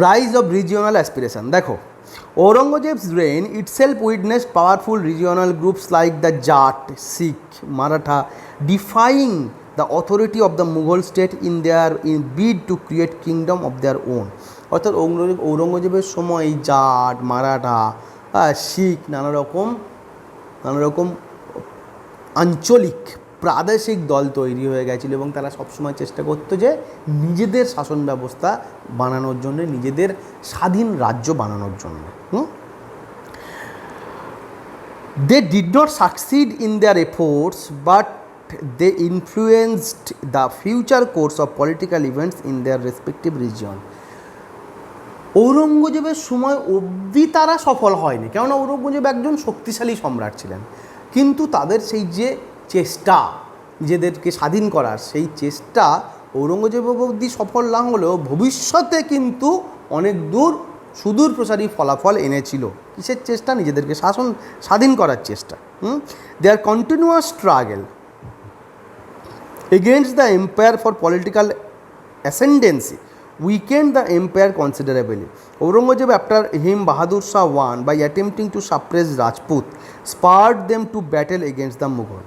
Rise of regional aspiration. দেখো, Aurungzeb's reign itself witnessed powerful regional groups like the Jat, Sikh, Maratha defying the authority of the Mughal state in their bid to create kingdom of their own. অর্থাৎ ঔরঙ্গজেবের সময় এই জাট, মারাঠা, শিখ নানা রকম আঞ্চলিক প্রাদেশিক দল তৈরি হয়ে গেছিল এবং তারা সবসময় চেষ্টা করতো যে নিজেদের শাসন ব্যবস্থা বানানোর জন্য, নিজেদের স্বাধীন রাজ্য বানানোর জন্য। They did not succeed in their efforts, but they influenced the future course of political events in their respective region. ঔরঙ্গজেবের সময় অবধি তারা সফল হয়নি, কেননা ঔরঙ্গজেব একজন শক্তিশালী সম্রাট ছিলেন, কিন্তু তাদের সেই যে চেষ্টা নিজেদেরকে স্বাধীন করার, সেই চেষ্টা ঔরঙ্গজেব অবধি সফল না হলেও ভবিষ্যতে কিন্তু অনেক সুদূর প্রসারী ফলাফল এনেছিল। কিসের চেষ্টা? নিজেদেরকে স্বাধীন করার চেষ্টা। Their continuous struggle against the empire for political ascendancy weakened the empire considerably. Aurungzeb, after him Bahadur Shah won by attempting to suppress Rajput, spurred them to battle against the Mughal.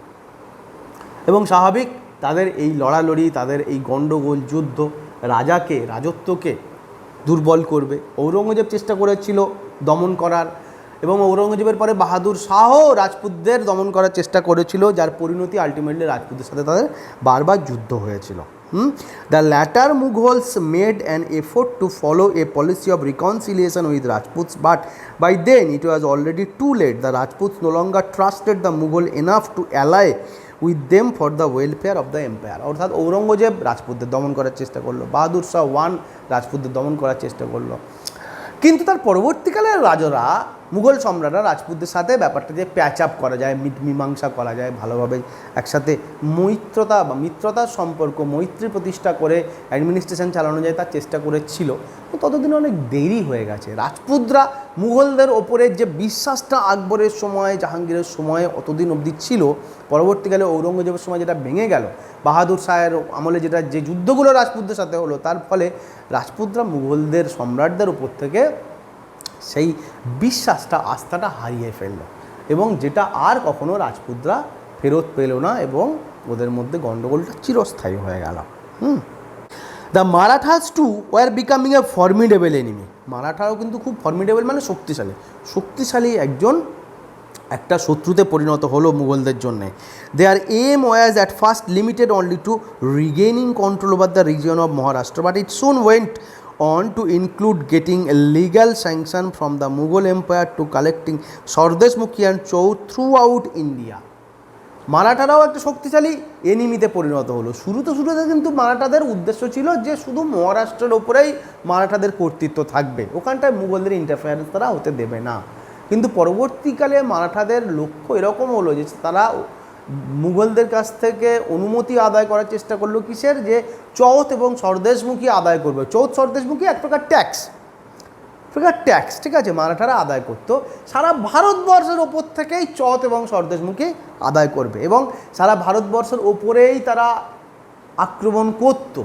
এবং স্বাভাবিক তাদের এই লড়ালড়ি, তাদের এই গণ্ডগোল যুদ্ধ রাজত্বকে দুর্বল করবে। ঔরঙ্গজেব চেষ্টা করেছিল দমন করার, এবং ঔরঙ্গজেবের পরে বাহাদুর শাহও রাজপুতদের দমন করার চেষ্টা করেছিল, যার পরিণতি আলটিমেটলি রাজপুতদের সাথে তাদের বারবার যুদ্ধ হয়েছিল। The latter Mughals made an effort to follow a policy of reconciliation with Rajputs, but by then it was already too late. The Rajputs no longer trusted the Mughal enough to ally with them for the welfare of the empire. অর্থাৎ ঔরঙ্গজেব রাজপুতদের দমন করার চেষ্টা করলো, বাহাদুর শাহ রাজপুতদের দমন করার চেষ্টা করলো, কিন্তু তার পরবর্তীকালে রাজারা, মুঘল সম্রাটরা রাজপুতদের সাথে ব্যাপারটা যে প্যাচ আপ করা যায়, মীমাংসা করা যায়, ভালোভাবে একসাথে মিত্রতার সম্পর্ক, মৈত্রী প্রতিষ্ঠা করে অ্যাডমিনিস্ট্রেশন চালানো যায়, তার চেষ্টা করেছিল। ততদিন অনেক দেরি হয়ে গেছে। রাজপুতরা মুঘলদের ওপরের যে বিশ্বাসটা আকবরের সময়, জাহাঙ্গীরের সময় অতদিন অবধি ছিল, পরবর্তীকালে ঔরঙ্গজেবের সময় যেটা ভেঙে গেল, বাহাদুর শাহের আমলে যে যুদ্ধগুলো রাজপুতদের সাথে হলো, তার ফলে রাজপুতরা মুঘলদের সম্রাটদের উপর থেকে সেই বিশ্বাসটা, আস্থাটা হারিয়ে ফেলল, এবং যেটা আর কখনো রাজপুতরা ফেরত পেল না, এবং ওদের মধ্যে গণ্ডগোলটা চিরস্থায়ী হয়ে গেল। The Marathas to war becoming a formidable enemy. মারাঠাও কিন্তু খুব ফর্মিডেবল, মানে শক্তিশালী একটা শত্রুতে পরিণত হলো মুঘলদের জন্যে। Their aim was at first limited only to regaining control over the region of Maharashtra, but it soon went on to include getting a legal sanction from the Mughal Empire to collecting Sardeshmukhi and Chow throughout India. মারাঠারাও একটা শক্তিশালী এনিমিতে পরিণত হলো। শুরুতে কিন্তু মারাঠাদের উদ্দেশ্য ছিল যে শুধু মহারাষ্ট্রের ওপরেই মারাঠাদের কর্তৃত্ব থাকবে, ওখানটায় মুঘলদের ইন্টারফেয়ারেন্স তারা হতে দেবে না। কিন্তু পরবর্তীকালে মারাঠাদের লক্ষ্য এরকম হলো যে তারা মুঘলদের কাছ থেকে অনুমতি আদায় করার চেষ্টা করলো, কিসের? যে চৌথ এবং সরদেশমুখী আদায় করবে। চৌথ সরদেশমুখী এক প্রকার ট্যাক্স, ঠিক আছে, মারাঠারা আদায় করতো। সারা ভারতবর্ষের ওপর থেকেই চৌথ এবং সরদেশমুখী আদায় করবে, এবং সারা ভারতবর্ষের ওপরেই তারা আক্রমণ করত।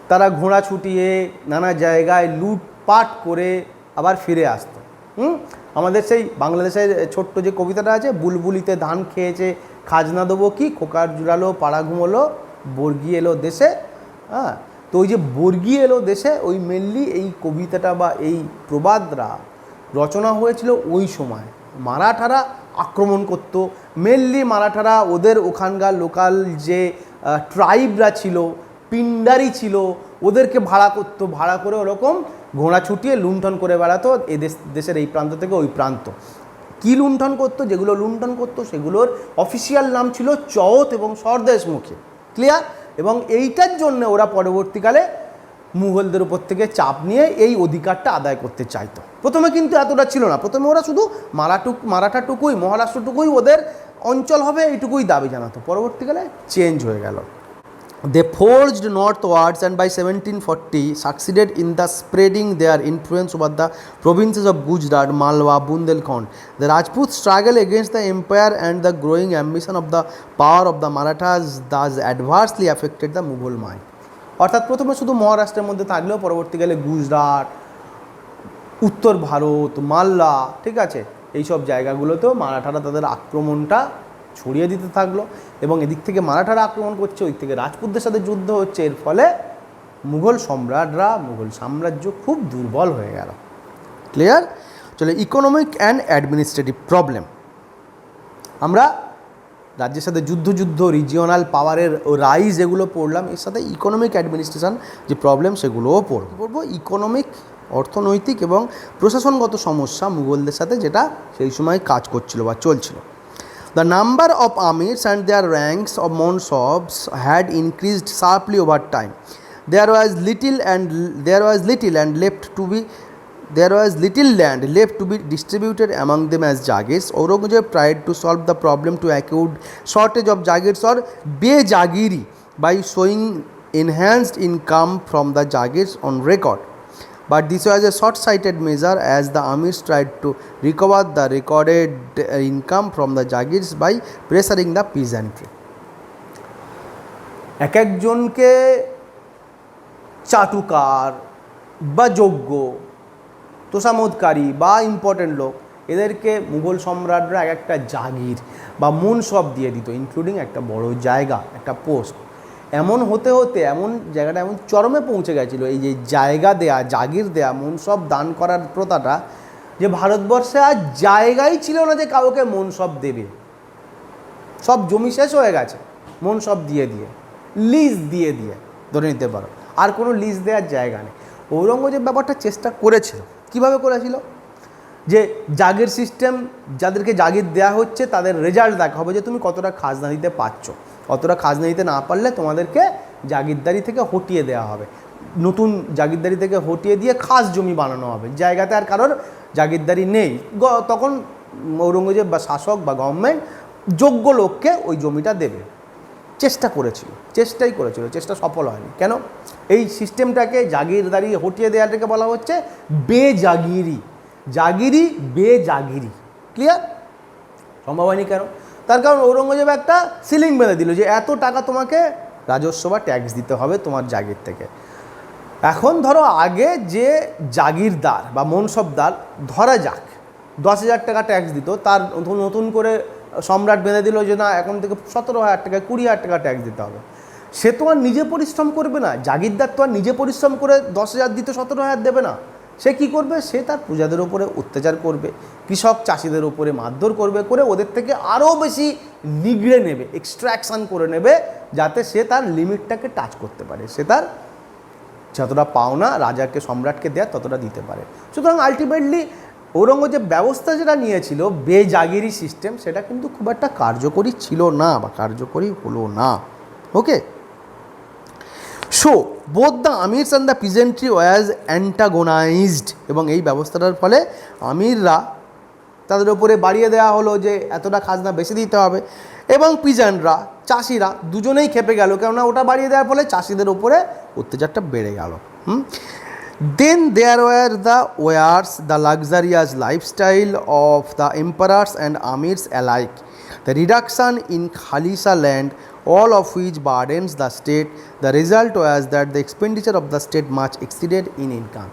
তারা ঘোড়া ছুটিয়ে নানা জায়গায় লুটপাট করে আবার ফিরে আসতো। আমাদের সেই বাংলাদেশের ছোট্ট যে কবিতাটা আছে, বুলবুলিতে ধান খেয়েছে খাজনা দেবো কি, খোকার জুড়ালো পাড়া ঘুমোলো, বর্গি এলো দেশে। তো ওই যে বর্গি এলো দেশে, ওই মেনলি এই কবিতাটা বা এই প্রবাদরা রচনা হয়েছিল ওই সময়। মারাঠারা আক্রমণ করত, মেনলি মারাঠারা ওদের ওখানকার লোকাল যে ট্রাইবরা ছিল, পিন্ডারি ছিল, ওদেরকে ভাড়া করতো, ভাড়া করে ওরকম ঘোড়া ছুটিয়ে লুণ্ঠন করে বেড়াতো দেশের এই প্রান্ত থেকে ওই প্রান্ত। কী লুণ্ঠন করতো? যেগুলো লুণ্ঠন করতো সেগুলোর অফিসিয়াল নাম ছিল চৌথ এবং সরদেশমুখী। ক্লিয়ার? এবং এইটার জন্য ওরা পরবর্তীকালে মুঘলদের উপর থেকে চাপ নিয়ে এই অধিকারটা আদায় করতে চাইতো। প্রথমে কিন্তু এতটা ছিল না, প্রথমে ওরা শুধু মারাঠাটুকুই, মহারাষ্ট্রটুকুই ওদের অঞ্চল হবে, এইটুকুই দাবি জানাতো। পরবর্তীকালে চেঞ্জ হয়ে গেল। They forged northwards and by 1740 succeeded in the spreading their influence over the provinces of Gujarat, Malwa, Bundelkhand. The Rajput struggle against the empire and the growing ambition of the power of the Marathas thus adversely affected the Mughal mind. অর্থাৎ প্রথমে শুধু মহারাষ্ট্রের মধ্যে থাকলেও পরবর্তীকালে গুজরাট, উত্তর ভারত, মালদা, ঠিক আছে, এইসব জায়গাগুলোতেও মারাঠারা তাদের আক্রমণটা ছড়িয়ে দিতে থাকলো এবং এদিক থেকে মারাঠারা আক্রমণ করছে, ওই থেকে রাজপুতদের সাথে যুদ্ধ হচ্ছে। এর ফলে মুঘল সম্রাটরা, মুঘল সাম্রাজ্য খুব দুর্বল হয়ে গেল। ক্লিয়ার? চলো, ইকোনমিক অ্যান্ড অ্যাডমিনিস্ট্রেটিভ প্রবলেম। আমরা রাজ্যের সাথে যুদ্ধ, রিজিওনাল পাওয়ারের রাইজ এগুলো পড়লাম, এর সাথে ইকোনমিক অ্যাডমিনিস্ট্রেশন যে প্রবলেম সেগুলোও পড়বো। ইকোনমিক, অর্থনৈতিক এবং প্রশাসনগত সমস্যা মুঘলদের সাথে যেটা সেই সময় কাজ করছিল বা চলছিল। The number of amirs and their ranks of monsabs had increased sharply over time. There was little land left to be distributed among them as jagirs. Aurungzeb tried to solve the problem to acute shortage of jagirs or be-jagiri by showing enhanced income from the jagirs on record. But this was a short-sighted measure as the amirs tried to recover the recorded income from the jagirs by pressuring the peasantry. এক একজনকে চাটুকার বা যোগ্য, তোষামোদকারী বা important লোক, এদেরকে মুঘল সম্রাটরা এক একটা জাগির বা মুনসব দিয়ে দিত, ইনক্লুডিং একটা বড় জায়গা, একটা পোস্ট। এমন হতে হতে এমন জায়গাটা এমন চরমে পৌঁছে গেছিলো, এই যে জায়গা দেয়া, জাগির দেয়া, মনসব দান করার প্রথাটা, যে ভারতবর্ষে আর জায়গাই ছিল না যে কাউকে মনসব দেবে। সব জমি শেষ হয়ে গেছে মনসব দিয়ে দিয়ে, লিজ দিয়ে দিয়ে ধরে নিতে পারো, আর কোনো লিজ দেওয়ার জায়গা নেই। ঔরঙ্গজেব ব্যাপারটা চেষ্টা করেছিল। কীভাবে করেছিল? যে জাগির সিস্টেম, যাদেরকে জাগির দেওয়া হচ্ছে তাদের রেজাল্ট দেখা হবে যে তুমি কতটা খাজনা দিতে পারছো। অতটা খাজনা দিতে না পারলে তোমাদেরকে জাগিরদারি থেকে হটিয়ে দেওয়া হবে, নতুন জাগিরদারি থেকে হটিয়ে দিয়ে খাস জমি বানানো হবে, জায়গাতে আর কারোর জাগিরদারি নেই। তখন ঔরঙ্গজেব বা শাসক বা গভর্নমেন্ট যোগ্য লোককে ওই জমিটা দেবে। চেষ্টা করেছিল, চেষ্টা সফল হয়নি। কেন? এই সিস্টেমটাকে, জাগিরদারি হটিয়ে দেওয়াটাকে বলা হচ্ছে বেজাগিরি। জাগিরি, বেজাগিরি। ক্লিয়ার? সম্ভব হয়নি কেন? তার কারণ ঔরঙ্গজেব একটা সিলিং বেঁধে দিল যে এত টাকা তোমাকে রাজস্ব বা ট্যাক্স দিতে হবে তোমার জাগির থেকে। এখন ধরো আগে যে জাগিরদার বা মনসবদার ধরা যাক 10,000 টাকা ট্যাক্স দিত, তার নতুন করে সম্রাট বেঁধে দিল যে না, এখন থেকে 17,000 টাকা, 20,000 টাকা ট্যাক্স দিতে হবে। সে তো আর নিজে পরিশ্রম করবে না, জাগিরদার তো আর নিজে পরিশ্রম করে 10,000 দিতে 17,000 দেবে না। সে কি করবে? সে তার প্রজাদের ওপরে অত্যাচার করবে, কৃষক চাষিদের ওপরে মারধর করবে, করে ওদের থেকে আরও বেশি নিগড়ে নেবে, এক্সট্রাকশান করে নেবে, যাতে সে তার লিমিটটাকে টাচ করতে পারে, সে তার যতটা পাওনা রাজাকে, সম্রাটকে দেয় ততটা দিতে পারে। সুতরাং আলটিমেটলি ঔরঙ্গজেব ব্যবস্থা যেটা নিয়েছিল বেজাগিরি সিস্টেম, সেটা কিন্তু খুব একটা কার্যকরী ছিল না বা কার্যকরী হলো না। Okay, so both the amirs and the peasantry was antagonised, এবং এই ব্যবস্থাটার ফলে আমিররা তাদের উপরে বাড়িয়ে দেওয়া হলো যে এতটা খাজনা বেশি দিতে হবে, এবং পিজেন্টরা, চাষিরা দুজনেই খেপে গেল, কেননা ওটা বাড়িয়ে দেওয়ার ফলে চাষিদের উপরে অত্যাচারটা বেড়ে গেল। Then there were the wares, the luxurious lifestyle of the emperors and amirs alike, the reduction in Khalisa land, all of which burdens the state. The result was that the expenditure of the state much exceeded in income.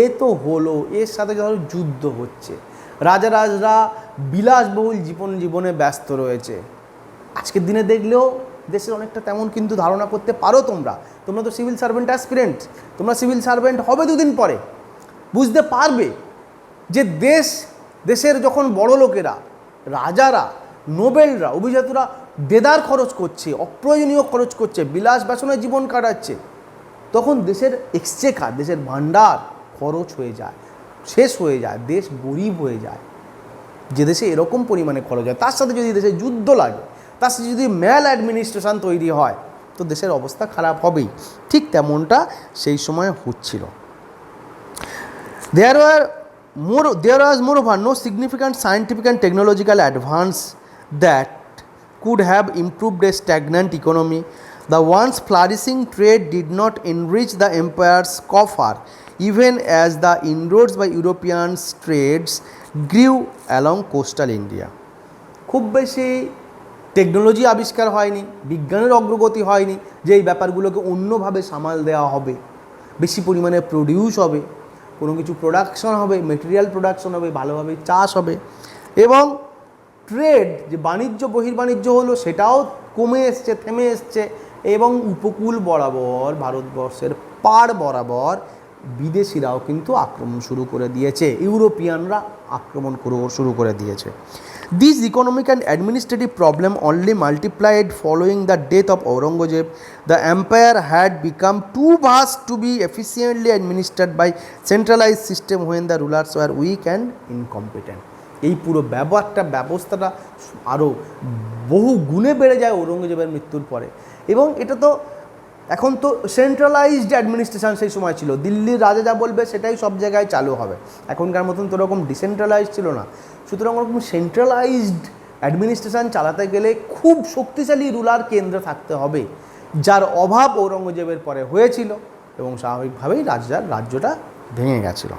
এ তো হলো, এর সাথে ধরো যুদ্ধ হচ্ছে, রাজারা বিলাসবহুল জীবনে ব্যস্ত রয়েছে। আজকের দিনে দেখলেও দেশের অনেকটা তেমন কিন্তু ধারণা করতে পারো। তোমরা তো সিভিল সার্ভেন্ট অ্যাসপিরেন্ট, তোমরা সিভিল সার্ভেন্ট হবে দুদিন পরে, বুঝতে পারবে যে দেশের যখন বড় লোকেরা, রাজারা, নোবেলরা, অভিজাতরা দেদার খরচ করছে, অপ্রয়োজনীয় খরচ করছে, বিলাস বাসনে জীবন কাটাচ্ছে, তখন দেশের এক্সচেকার, দেশের ভাণ্ডার খরচ হয়ে যায়, শেষ হয়ে যায়, দেশ গরিব হয়ে যায়। যে দেশে এরকম পরিমাণে খরচ হয়, তার সাথে যদি দেশে যুদ্ধ লাগে, তার সাথে যদি ম্যাল অ্যাডমিনিস্ট্রেশন তৈরি হয়, তো দেশের অবস্থা খারাপ হবেই। ঠিক তেমনটা সেই সময় হচ্ছিল। There was moreover no significant scientific and technological advance that could have improved a stagnant economy. The once flourishing trade did not enrich the empire's coffer, even as the inroads by European trades grew along coastal India. খুব বেশি technology আবিষ্কার হয়নি, বিজ্ঞানের অগ্রগতি হয়নি যে এই ব্যাপারগুলোকে অন্যভাবে সামাল দেওয়া হবে, বেশি পরিমাণে প্রডিউস হবে, কোনো কিছু প্রোডাকশন হবে, মেটেরিয়াল প্রোডাকশন হবে, ভালোভাবে চাষ হবে। এবং ট্রেড, যে বাণিজ্য বহির্বাণিজ্য হলো, সেটাও কমে এসছে, থেমে এসছে। এবং উপকূল বরাবর, ভারতবর্ষের পাড় বরাবর বিদেশিরাও কিন্তু আক্রমণ শুরু করে দিয়েছে, ইউরোপিয়ানরা আক্রমণ শুরু করে দিয়েছে। This economic and administrative problem only multiplied following the death of Aurungzeb. The empire had become too vast to be efficiently administered by centralized system when the rulers were weak and incompetent. এই পুরো ব্যবস্থাটা আরও বহু গুণে বেড়ে যায় ঔরঙ্গজেবের মৃত্যুর পরে। এবং এটা তো এখন তো সেন্ট্রালাইজড অ্যাডমিনিস্ট্রেশন সেই সময় ছিল, দিল্লির রাজা যা বলবে সেটাই সব জায়গায় চালু হবে। এখনকার মতন তো ওরকম ডিসেন্ট্রালাইজড ছিল না। সুতরাং ওরকম সেন্ট্রালাইজড অ্যাডমিনিস্ট্রেশন চালাতে গেলে খুব শক্তিশালী রুলার কেন্দ্রে থাকতে হবে, যার অভাব ঔরঙ্গজেবের পরে হয়েছিল এবং স্বাভাবিকভাবেই রাজ্যটা ভেঙে গেছিল।